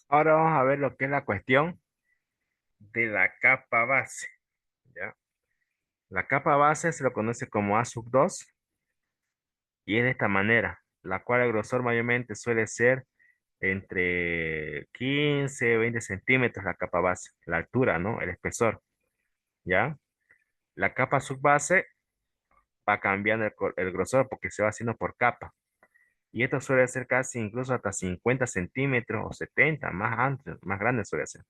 Ahora vamos a ver lo que es la cuestión de la capa base, ¿ya? La capa base se lo conoce como ASUC2 y es de esta manera, la cual el grosor mayormente suele ser entre 15 20 centímetros la capa base, la altura, ¿no? El espesor, ¿ya? La capa subbase va cambiando el grosor porque se va haciendo por capa. Y esto suele ser casi incluso hasta 50 centímetros o 70 más amplio, más grande suele ser.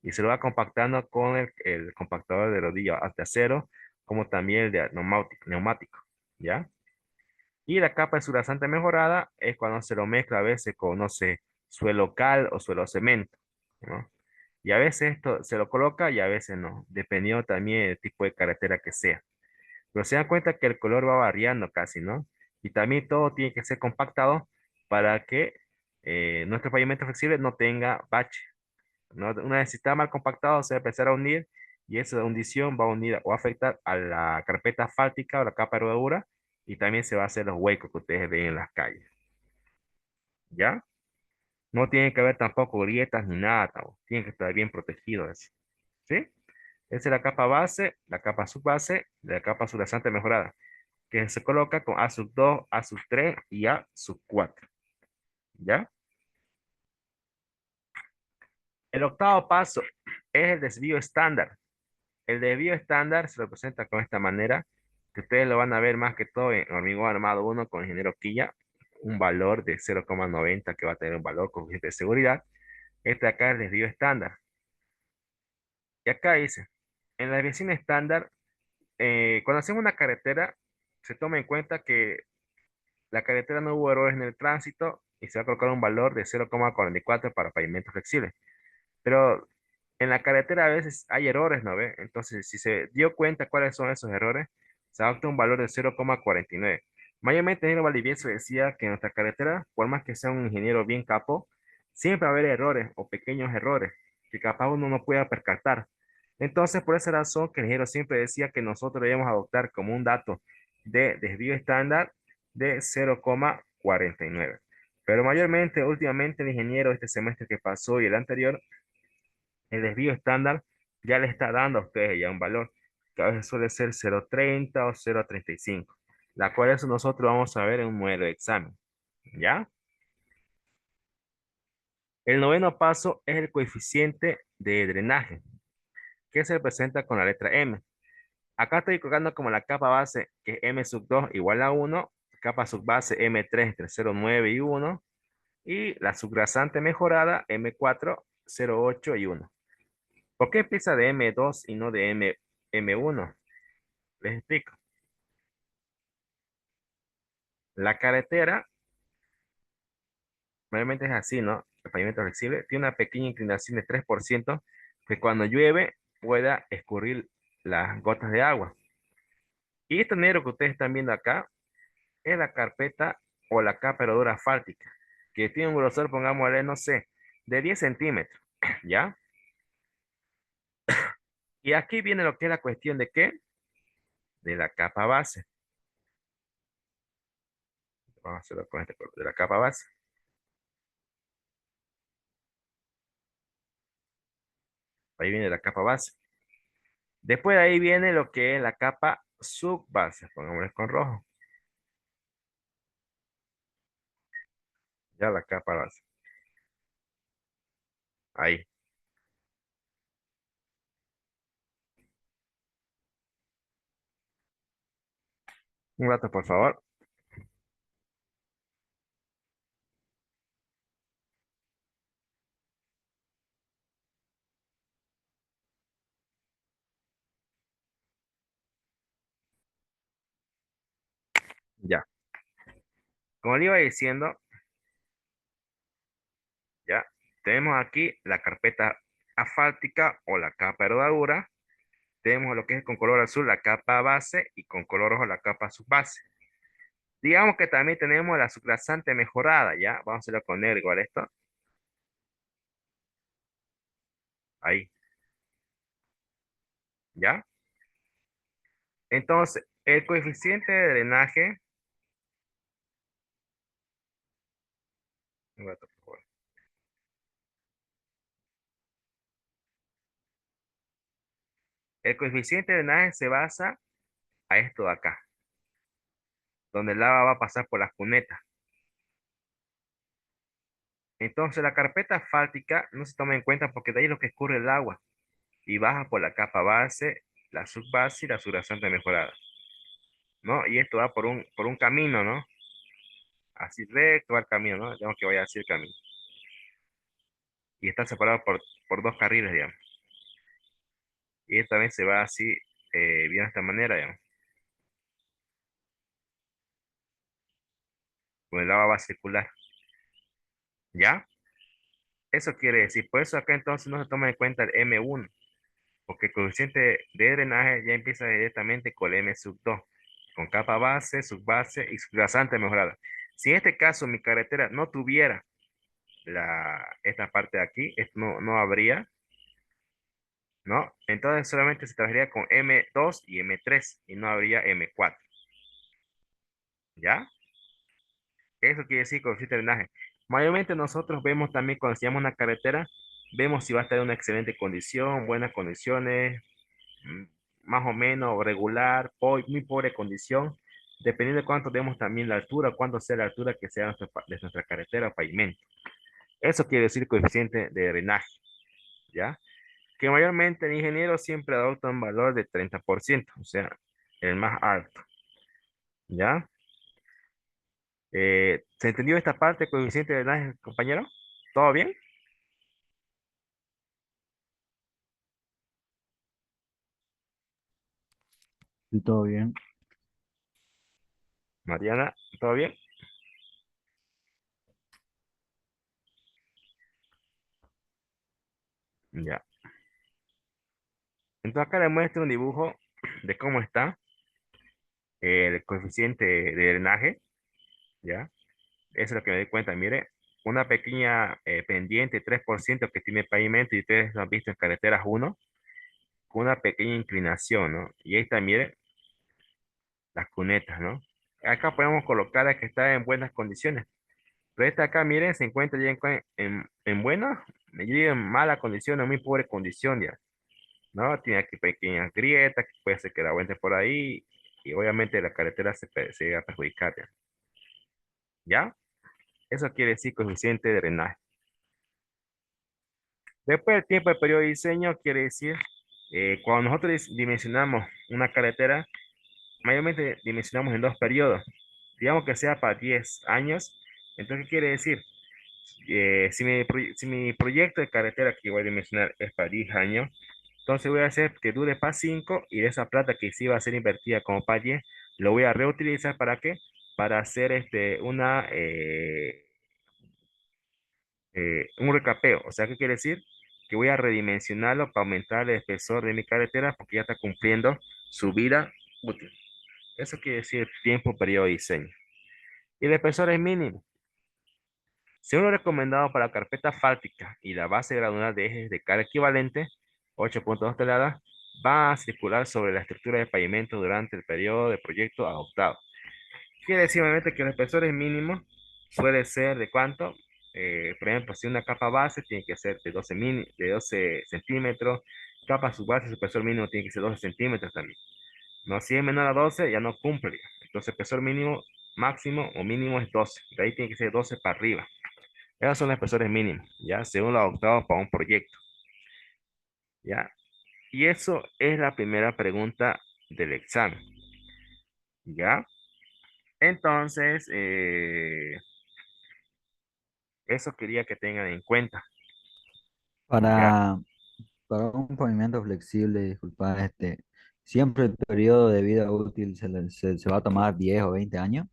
Y se lo va compactando con el compactador de rodillo de acero, como también el de neumático, ¿ya? Y la capa de surazante mejorada es cuando se lo mezcla a veces con, no sé, suelo cal o suelo cemento, ¿no? Y a veces esto se lo coloca y a veces no, dependiendo también del tipo de carretera que sea. Pero se dan cuenta que el color va variando casi, ¿no? Y también todo tiene que ser compactado para que nuestro pavimento flexible no tenga bache, ¿no? Una vez si está mal compactado, se va a empezar a hundir y esa hundición va a unir o afectar a la carpeta asfáltica o la capa de rodadura y también se va a hacer los huecos que ustedes ven en las calles, ¿ya? No tiene que haber tampoco grietas ni nada, tiene que estar bien protegido eso, ¿sí? Esa es la capa base, la capa subbase, la capa sublevante mejorada, que se coloca con A sub 2, A sub 3 y A sub 4, ¿ya? El octavo paso es el desvío estándar. El desvío estándar se representa con esta manera, que ustedes lo van a ver más que todo en hormigón armado uno con ingeniero Quilla, un valor de 0,90 que va a tener un valor coeficiente de seguridad. Este acá es el desvío estándar. Y acá dice, en la desviación estándar, cuando hacemos una carretera, se toma en cuenta que la carretera no hubo errores en el tránsito y se va a colocar un valor de 0,44 para pavimento flexible. Pero en la carretera a veces hay errores, ¿no ve? Entonces, si se dio cuenta cuáles son esos errores, se adopta un valor de 0,49. Mayormente, el ingeniero Valdivieso decía que en nuestra carretera, por más que sea un ingeniero bien capo, siempre va a haber errores o pequeños errores que capaz uno no pueda percatar. Entonces, por esa razón, que el ingeniero siempre decía que nosotros debemos adoptar como un dato de desvío estándar de 0,49. Pero mayormente, últimamente, el ingeniero este semestre que pasó y el anterior el desvío estándar ya le está dando a ustedes ya un valor, que a veces suele ser 0,30 o 0,35, la cual eso nosotros vamos a ver en un modelo de examen, ¿ya? El noveno paso es el coeficiente de drenaje, que se representa con la letra M. Acá estoy colocando como la capa base, que es M sub 2 igual a 1, capa subbase M3 entre 0,9 y 1, y la subrasante mejorada M4, 0,8 y 1. ¿Por qué empieza de M2 y no de M1? Les explico. La carretera, realmente es así, ¿no? El pavimento flexible tiene una pequeña inclinación de 3% que cuando llueve pueda escurrir las gotas de agua. Y este negro que ustedes están viendo acá es la carpeta o la capa de rodura asfáltica, que tiene un grosor, pongámosle, no sé, de 10 centímetros, ¿ya? Y aquí viene lo que es la cuestión de qué, de la capa base. Vamos a hacerlo con este color, de la capa base. Ahí viene la capa base. Después de ahí viene lo que es la capa subbase, pongámosle con rojo. Ya la capa base. Ahí. Un rato, por favor. Ya. Como le iba diciendo, ya. Tenemos aquí la carpeta asfáltica o la capa de rodadura. Tenemos lo que es con color azul la capa base y con color rojo la capa subbase. Digamos que también tenemos la subgrasante mejorada, ¿ya? Vamos a hacerlo con negro igual esto. Ahí, ¿ya? Entonces, el coeficiente de drenaje, un rato, por favor. El coeficiente de drenaje se basa a esto de acá, donde el agua va a pasar por las cunetas. Entonces la carpeta asfáltica no se toma en cuenta porque de ahí es lo que escurre el agua y baja por la capa base, la subbase y la subrasante mejorada, ¿no? Y esto va por un camino, ¿no? Así recto va el camino, ¿no? Digamos que vaya así el camino. Y está separado por dos carriles, digamos. Y esta vez se va así, bien de esta manera, digamos. Con el agua va a circular. ¿Ya? Eso quiere decir, por eso acá entonces no se toma en cuenta el M1, porque el coeficiente de drenaje ya empieza directamente con el M sub 2, con capa base, subbase y subrasante mejorada. Si en este caso mi carretera no tuviera esta parte de aquí, esto no habría, ¿no? Entonces solamente se trabajaría con M2 y M3 y no habría M4, ¿ya? Eso quiere decir coeficiente de drenaje. Mayormente nosotros vemos también cuando enseñamos una carretera, vemos si va a estar en una excelente condición, buenas condiciones, mm, más o menos regular, muy pobre condición, dependiendo de cuánto demos también la altura, cuánto sea la altura que sea de nuestra carretera o pavimento. Eso quiere decir coeficiente de drenaje, ¿ya? Que mayormente el ingeniero siempre adopta un valor de 30%, o sea, el más alto, ¿ya? ¿Se entendió esta parte, coeficiente de drenaje, compañero? ¿Todo bien? Sí, todo bien. Mariana, ¿todo bien? Ya. Entonces acá le muestro un dibujo de cómo está el coeficiente de drenaje, ¿ya? Eso es lo que me di cuenta. Mire, una pequeña pendiente, 3% que tiene pavimento y ustedes lo han visto en carreteras uno con una pequeña inclinación, ¿no? Y ahí está, mire, las cunetas, ¿no? Acá podemos colocar a que está en buenas condiciones. Pero esta acá, miren, se encuentra ya en buena, yo digo en mala condición, en muy pobre condición ya, ¿no? Tiene aquí pequeñas grietas, que puede ser que la aguante por ahí, y obviamente la carretera se va a perjudicar ya. ¿Ya? Eso quiere decir coeficiente de drenaje. Después del tiempo de periodo de diseño, quiere decir, cuando nosotros dimensionamos una carretera, mayormente dimensionamos en dos periodos. Digamos que sea para 10 años. Entonces, ¿qué quiere decir? Si mi proyecto de carretera que voy a dimensionar es para 10 años, entonces voy a hacer que dure para 5 y de esa plata que sí va a ser invertida como para 10, lo voy a reutilizar ¿para qué? Para hacer un recapeo. O sea, ¿qué quiere decir? Que voy a redimensionarlo para aumentar el espesor de mi carretera porque ya está cumpliendo su vida útil. Eso quiere decir tiempo, periodo de diseño. Y el espesor es mínimo. Según lo recomendado para carpeta asfáltica y la base gradual de ejes de carga equivalente, 8.2 toneladas, va a circular sobre la estructura de pavimento durante el periodo de proyecto adoptado. Quiere decir obviamente que el espesor es mínimo, suele ser de cuánto. Por ejemplo, si una capa base tiene que ser de 12 centímetros, capa subbase, su espesor mínimo tiene que ser 12 centímetros también. No, si es menor a 12 ya no cumple. Entonces, espesor mínimo, máximo o mínimo es 12. De ahí tiene que ser 12 para arriba. Esos son los espesores mínimos, ¿ya? Según lo adoptado para un proyecto, ¿ya? Y eso es la primera pregunta del examen, ¿ya? Entonces, eso quería que tengan en cuenta, ¿ya? Para, para un pavimento flexible, disculpa, siempre el periodo de vida útil se va a tomar 10 o 20 años.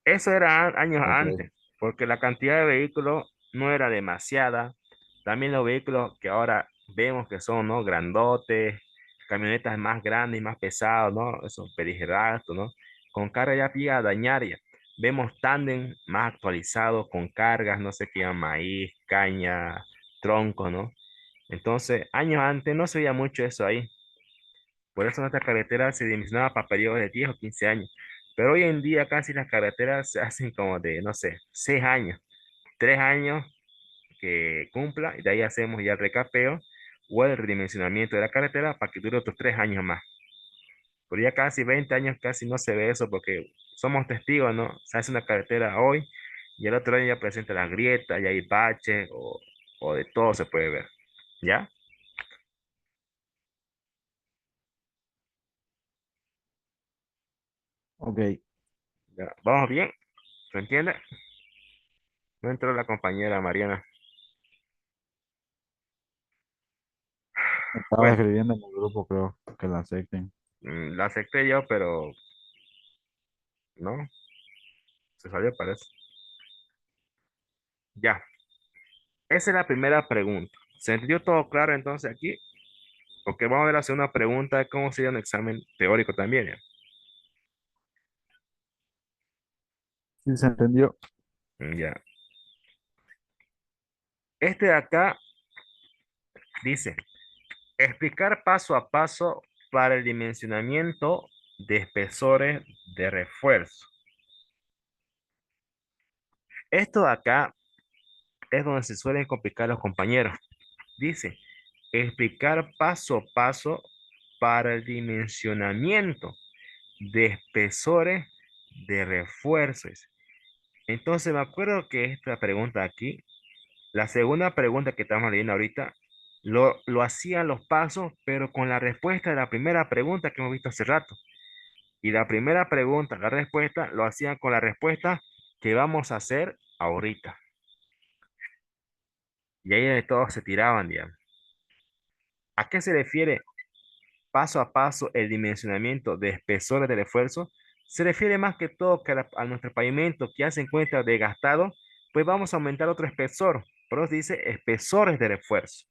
Eso era años Ok. antes, porque la cantidad de vehículos no era demasiada. También los vehículos que ahora vemos que son, ¿no? Grandotes, camionetas más grandes y más pesados, ¿no? Esos peligeratos, ¿no? Con carga ya llega a dañar ya. Vemos tándem más actualizados con cargas, no sé qué llaman, maíz, caña, tronco, ¿no? Entonces, años antes no se veía mucho eso ahí. Por eso nuestra carretera se dimensionaba para periodos de 10 o 15 años. Pero hoy en día casi las carreteras se hacen como de, no sé, 6 años, 3 años que cumpla, y de ahí hacemos ya el recapeo o el redimensionamiento de la carretera para que dure otros 3 años más. Pero ya casi 20 años casi no se ve eso porque somos testigos, ¿no? Se hace una carretera hoy y el otro año ya presenta las grietas, ya hay baches o de todo se puede ver. ¿Ya? Ok, ¿Ya? ¿Vamos bien? ¿Se entiende? No entró la compañera Mariana. estaba Bueno, escribiendo en el grupo, creo que la acepten. la acepté yo, pero no, se salió parece. Ya, esa es la primera pregunta. ¿Se entendió todo claro entonces aquí? Porque vamos a ver la segunda pregunta de cómo sería un examen teórico también, ¿ya? Sí, se entendió. Ya. Este de acá dice, explicar paso a paso para el dimensionamiento de espesores de refuerzo. Esto de acá es donde se suelen complicar los compañeros. Dice, explicar paso a paso para el dimensionamiento de espesores de refuerzos. Entonces me acuerdo que esta pregunta aquí, la segunda pregunta que estamos leyendo ahorita, lo hacían los pasos, pero con la respuesta de la primera pregunta que hemos visto hace rato. Y la primera pregunta, la respuesta, lo hacían con la respuesta que vamos a hacer ahorita. Y ahí de todos se tiraban, digamos. ¿A qué se refiere paso a paso el dimensionamiento de espesores del esfuerzo? Se refiere más que todo que a nuestro pavimento que ya se encuentra desgastado, pues vamos a aumentar otro espesor. Por eso dice espesores del esfuerzo.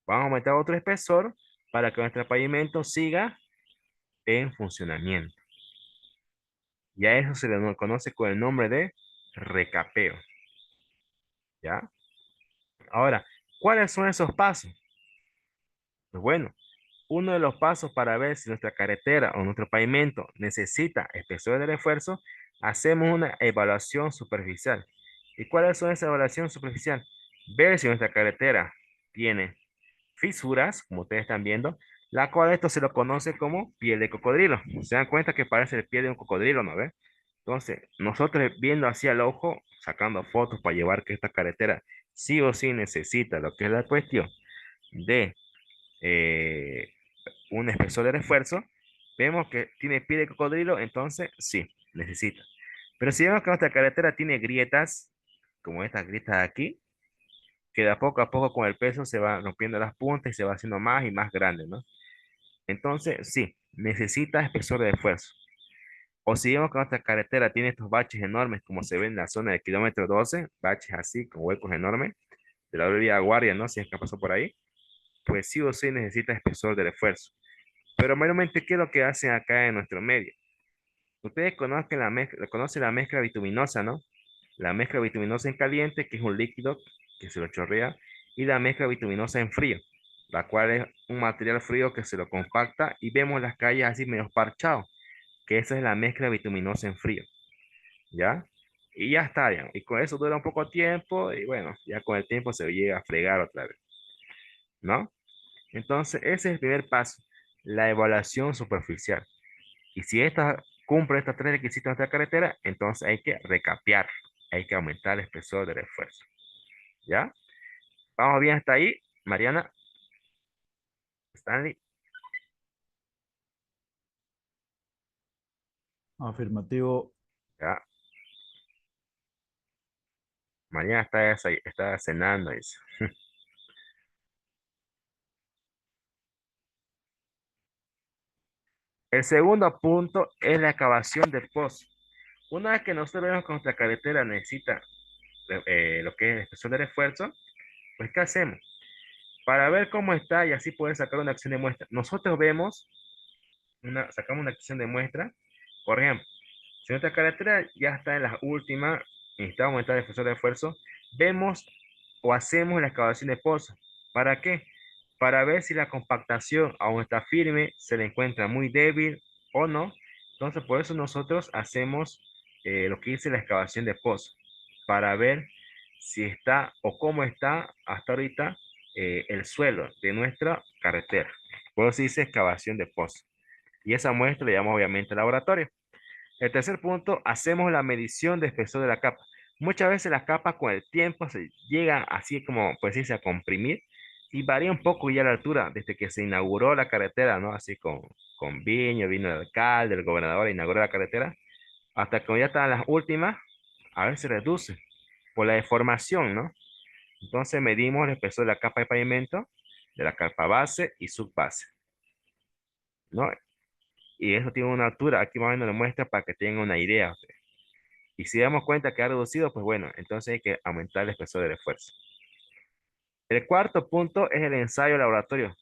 Vamos a aumentar otro espesor para que nuestro pavimento siga en funcionamiento. Y a eso se le conoce con el nombre de recapeo. ¿Ya? Ahora, ¿cuáles son esos pasos? Pues bueno, uno de los pasos para ver si nuestra carretera o nuestro pavimento necesita espesor de refuerzo, hacemos una evaluación superficial. ¿Y cuáles son esa evaluación superficial? Ver si nuestra carretera tiene fisuras, como ustedes están viendo, la cual esto se lo conoce como piel de cocodrilo. Se dan cuenta que parece el pie de un cocodrilo, ¿no ve? Entonces, nosotros viendo hacia el ojo, sacando fotos para llevar que esta carretera sí o sí necesita lo que es la cuestión de eh, un espesor de refuerzo, vemos que tiene pie de cocodrilo, entonces sí, necesita. Pero si vemos que nuestra carretera tiene grietas, como estas grietas de aquí, que de a poco con el peso se va rompiendo las puntas y se va haciendo más y más grande, ¿no? Entonces, sí, necesita espesor de refuerzo. O si vemos que nuestra carretera tiene estos baches enormes, como se ve en la zona del kilómetro 12, baches así, con huecos enormes, de la vía Guardia, ¿no? Si es que pasó por ahí, pues sí o sí necesita espesor de refuerzo. Pero mayormente, ¿qué es lo que hacen acá en nuestro medio? Ustedes conocen la mezcla bituminosa, ¿no? La mezcla bituminosa en caliente, que es un líquido que se lo chorrea, y la mezcla bituminosa en frío, la cual es un material frío que se lo compacta y vemos las calles así medio parchados, que esa es la mezcla bituminosa en frío, ¿ya? Y ya está, ya. Y con eso dura un poco tiempo y bueno, ya con el tiempo se llega a fregar otra vez, ¿no? Entonces, ese es el primer paso, la evaluación superficial. Y si esta cumple estos tres requisitos de nuestra carretera, entonces hay que recapear, hay que aumentar el espesor de refuerzo. ¿Ya? ¿Vamos bien hasta ahí? Mariana, Stanley, Afirmativo. ya. Mariana está cenando. Dice. El segundo punto es la excavación de pozo. Una vez que nosotros vemos que nuestra carretera necesita lo que es el espesor de refuerzo, pues ¿qué hacemos? Para ver cómo está y así poder sacar una acción de muestra. Nosotros vemos, sacamos una acción de muestra, por ejemplo, si nuestra carretera ya está en las últimas, necesitamos aumentar el espesor de esfuerzo, vemos o hacemos la excavación de pozo. ¿Para qué? Para ver si la compactación aún está firme, se le encuentra muy débil o no. Entonces, por eso nosotros hacemos lo que dice la excavación de pozo, para ver si está o cómo está hasta ahorita el suelo de nuestra carretera. Por eso se dice excavación de pozo. Y esa muestra le llamamos obviamente laboratorio. El tercer punto, hacemos la medición de espesor de la capa. Muchas veces las capas con el tiempo se llegan así como, pues sí, a comprimir y varía un poco ya la altura desde que se inauguró la carretera, ¿no? Así con vino el alcalde, el gobernador inauguró la carretera, hasta que ya están las últimas, a veces se reduce por la deformación, ¿no? Entonces medimos el espesor de la capa de pavimento, de la capa base y subbase, ¿no? Y eso tiene una altura, aquí más o menos lo muestra para que tengan una idea. Y si damos cuenta que ha reducido, pues bueno, entonces hay que aumentar el espesor del esfuerzo. El cuarto punto es el ensayo laboratorio.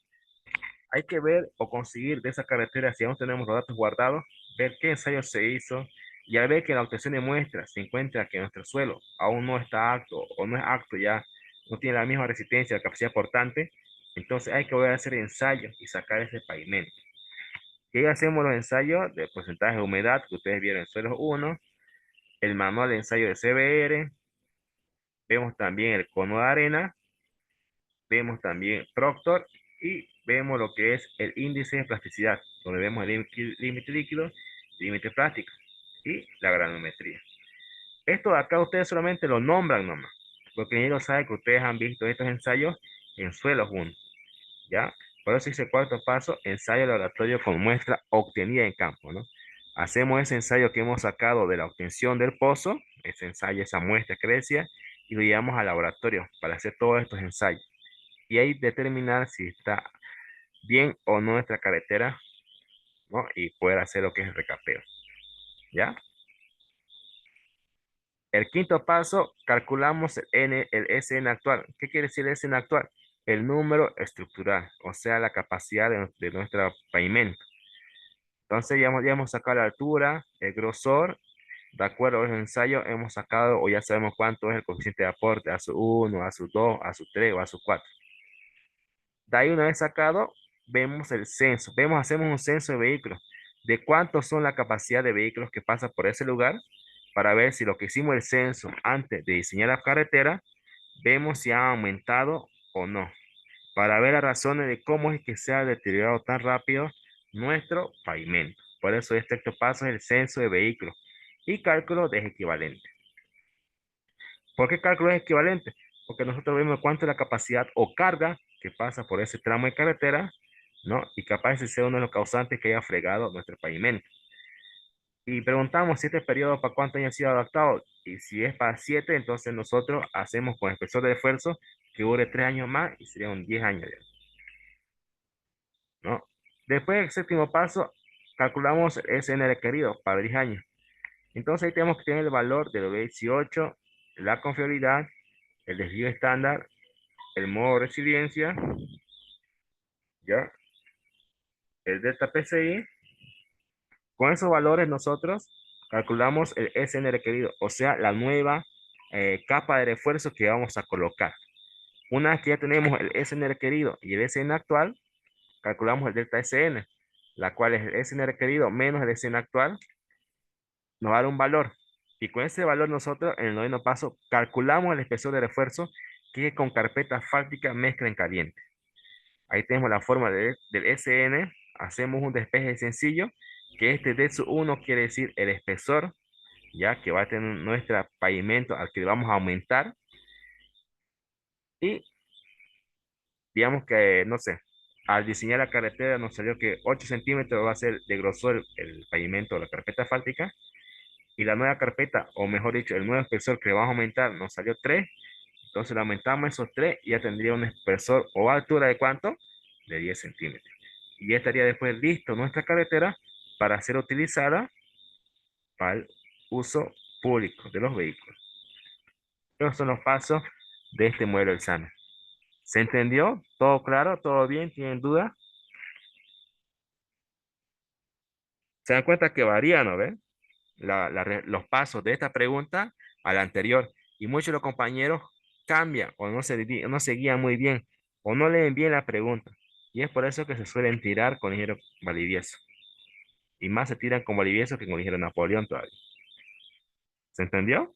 Hay que ver o conseguir de esa carretera, si aún tenemos los datos guardados, ver qué ensayo se hizo y al ver que la obtención de muestras se encuentra que nuestro suelo aún no está apto o no es apto ya, no tiene la misma resistencia, capacidad portante, entonces hay que volver a hacer ensayos y sacar ese pavimento. Y ahí hacemos los ensayos de porcentaje de humedad que ustedes vieron en suelos 1, el manual de ensayo de CBR, vemos también el cono de arena, vemos también Proctor y vemos lo que es el índice de plasticidad, donde vemos el límite líquido, límite plástico y la granulometría. Esto de acá ustedes solamente lo nombran nomás, porque ellos saben que ustedes han visto estos ensayos en suelos 1, ¿ya? Por eso dice el cuarto paso, ensayo laboratorio con muestra obtenida en campo, ¿no? Hacemos ese ensayo que hemos sacado de la obtención del pozo, ese ensayo, esa muestra que decía, y lo llevamos al laboratorio para hacer todos estos ensayos. Y ahí determinar si está bien o no nuestra carretera, ¿no? Y poder hacer lo que es el recapeo, ¿ya? El quinto paso, calculamos el SN actual. ¿Qué quiere decir el SN actual? El número estructural, o sea, la capacidad de nuestro pavimento. Entonces ya hemos sacado la altura, el grosor, de acuerdo a los ensayos, hemos sacado o ya sabemos cuánto es el coeficiente de aporte a su 1, a su 2, a su 3 o a su 4. De ahí una vez sacado, vemos el censo, hacemos un censo de vehículos, de cuántos son la capacidad de vehículos que pasan por ese lugar, para ver si lo que hicimos el censo antes de diseñar la carretera, vemos si ha aumentado o no, para ver las razones de cómo es que se ha deteriorado tan rápido nuestro pavimento. Por eso este sexto paso es el censo de vehículos y cálculo de equivalente. ¿Por qué cálculo es equivalente? Porque nosotros vemos cuánto es la capacidad o carga que pasa por ese tramo de carretera, ¿no? Y capaz de ser uno de los causantes que haya fregado nuestro pavimento. Y preguntamos si este periodo para cuánto haya sido adaptado. Y si es para 7, entonces nosotros hacemos con espesor de esfuerzo que dure 3 años más y serían 10 años ya, ¿no? Después del séptimo paso, calculamos el SN requerido para 10 años. Entonces ahí tenemos que tener el valor del B18, la confiabilidad, el desvío estándar, el modo de resiliencia, ¿ya? El delta PCI. Con esos valores nosotros calculamos el SN requerido, o sea, la nueva capa de refuerzo que vamos a colocar. Una vez que ya tenemos el SN requerido y el SN actual, calculamos el delta SN, la cual es el SN requerido menos el SN actual, nos va a dar un valor. Y con ese valor nosotros en el noveno paso calculamos el espesor de refuerzo que con carpeta fáltica mezcla en caliente. Ahí tenemos la forma del SN. Hacemos un despeje sencillo, que este d 1 quiere decir el espesor, ya que va a tener nuestro pavimento al que le vamos a aumentar. Y digamos que, no sé, al diseñar la carretera nos salió que 8 centímetros va a ser de grosor el pavimento de la carpeta asfáltica. Y la nueva carpeta, o mejor dicho, el nuevo espesor que le vamos a aumentar nos salió 3. Entonces le aumentamos esos 3 y ya tendría un espesor o altura de ¿cuánto? De 10 centímetros. Y ya estaría después listo nuestra carretera para ser utilizada para el uso público de los vehículos. Estos son los pasos de este modelo de examen. ¿Se entendió? ¿Todo claro? ¿Todo bien? ¿Tienen dudas? Se dan cuenta que varían, ¿no ven? Los pasos de esta pregunta a la anterior. Y muchos de los compañeros cambian o no se guían muy bien o no leen bien la pregunta. Y es por eso que se suelen tirar con ligero validiezo. Y más se tiran con Bolivieso que con ligero Napoleón todavía. ¿Se entendió?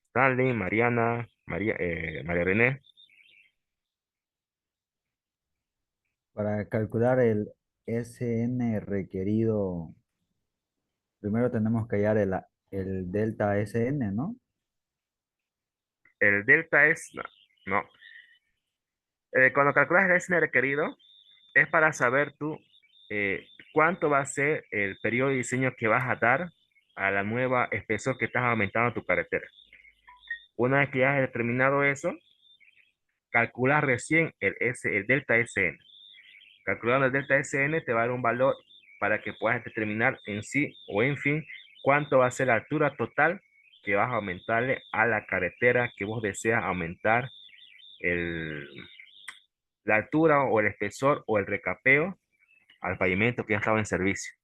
Stanley, Mariana, María René. Para calcular el SN requerido, primero tenemos que hallar el delta SN, ¿no? El delta es, no, no. Cuando calculas el SN requerido, es para saber tú cuánto va a ser el periodo de diseño que vas a dar a la nueva espesor que estás aumentando tu carretera. Una vez que ya has determinado eso, calculas recién el delta SN. Calculando el delta SN te va a dar un valor para que puedas determinar en sí o en fin cuánto va a ser la altura total que vas a aumentarle a la carretera que vos deseas aumentar el, la altura o el espesor o el recapeo al pavimento que ya estaba en servicio.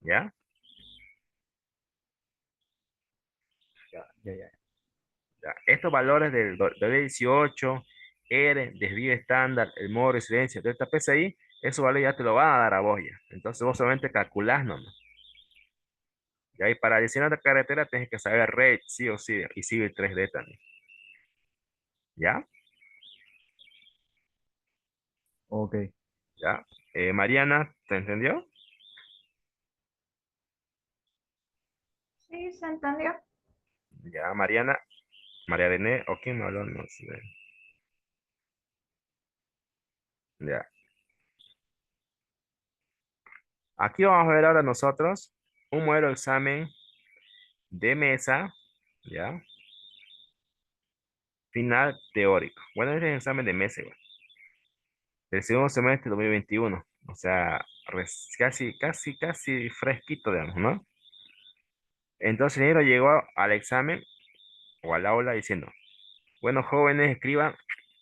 ¿Ya? Ya, ya, ya. Ya. Estos valores del D18, R, desvío estándar, el modo de residencia, delta PSI, esos valores ya te lo van a dar a vos ya. Entonces vos solamente calculás nomás. Ya, y para diseñar la carretera tienes que saber RED, sí o sí, y Civil 3D también. ¿Ya? Ok. ¿Ya? Mariana, ¿te entendió? Sí, se entendió. Ya, Mariana, María René, ¿o quién me habló? No sé. Ya. Aquí vamos a ver ahora nosotros un modelo de examen de mesa, ¿ya? Final teórico. Bueno, este es el examen de mesa, igual. Del segundo semestre de 2021. O sea, casi fresquito, digamos, ¿no? Entonces el ingeniero llegó al examen o al aula diciendo, bueno, jóvenes, escriban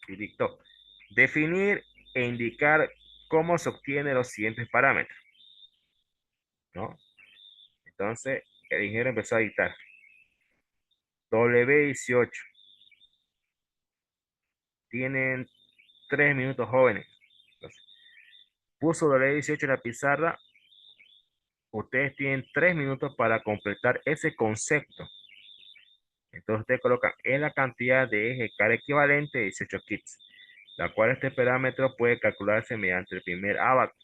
y dictó. Definir e indicar cómo se obtienen los siguientes parámetros, ¿no? Entonces el ingeniero empezó a dictar. W18. Tienen 3 minutos, jóvenes. Entonces, puso W18 en la pizarra. Ustedes tienen 3 minutos para completar ese concepto. Entonces ustedes colocan en la cantidad de eje cara equivalente de 18 kits, la cual este parámetro puede calcularse mediante el primer abaco,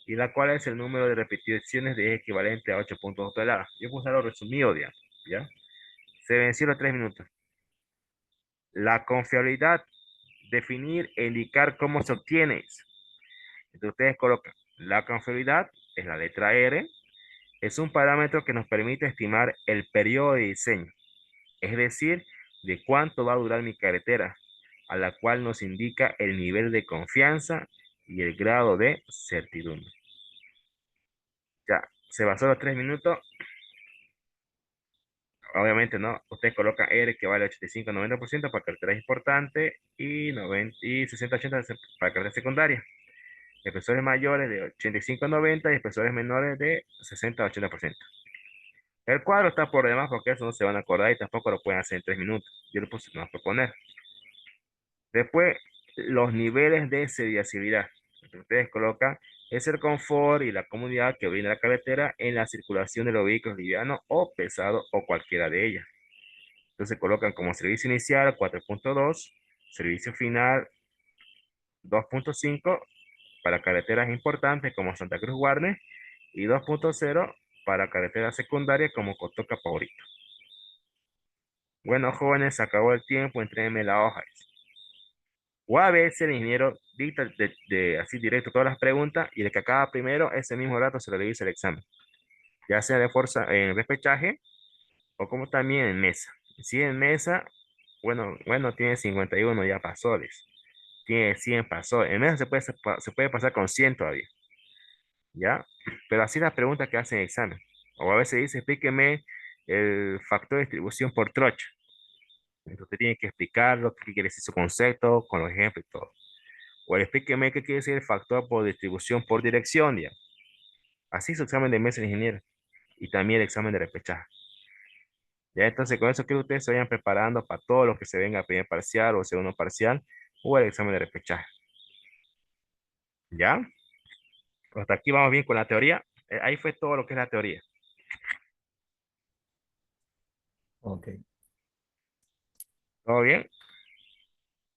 y la cual es el número de repeticiones de eje equivalente a 8.2 toneladas. Yo puse algo resumido, digamos, ¿ya? Se vencieron 3 minutos. La confiabilidad, definir e indicar cómo se obtiene eso. Entonces ustedes colocan la confiabilidad, es la letra R, es un parámetro que nos permite estimar el periodo de diseño, es decir, de cuánto va a durar mi carretera, a la cual nos indica el nivel de confianza y el grado de certidumbre. Ya, se basó los 3 minutos. Obviamente, ¿no? Usted coloca R que vale 85-90% para cartera importante y 90, y 60-80 para cartera secundaria. Espesores mayores de 85-90 y espesores menores de 60-80%. El cuadro está por demás porque eso no se van a acordar y tampoco lo pueden hacer en 3 minutos. Yo lo puse a proponer. Después, los niveles de sediacividad. Ustedes colocan es el confort y la comodidad que brinda la carretera en la circulación de los vehículos livianos o pesados o cualquiera de ellas. Entonces colocan como servicio inicial 4.2, servicio final 2.5 para carreteras importantes como Santa Cruz Guarne y 2.0 para carreteras secundarias como Cotoca Paurito. Bueno, jóvenes, se acabó el tiempo, entréguenme la hoja. O a veces el ingeniero dicta así directo todas las preguntas y el que acaba primero, ese mismo rato se lo revisa el examen, ya sea de fuerza en repechaje o como también en mesa. Si en mesa, bueno, tiene 51 ya pasó, dice. Tiene 100 pasó. En mesa se puede pasar con 100 todavía, ¿ya? Pero así las preguntas que hacen en examen. O a veces dice, explíqueme el factor de distribución por trocha. Entonces usted tiene que explicarlo, qué quiere decir su concepto, con los ejemplos y todo. O explíqueme qué quiere decir el factor por distribución por dirección, ya. Así su examen de mesa de ingeniero. Y también el examen de repechaje. Ya, entonces con eso quiero que ustedes se vayan preparando para todo lo que se venga a primer parcial o segundo parcial o el examen de repechaje. ¿Ya? Hasta aquí vamos bien con la teoría. Ahí fue todo lo que es la teoría. Ok. ¿Todo bien?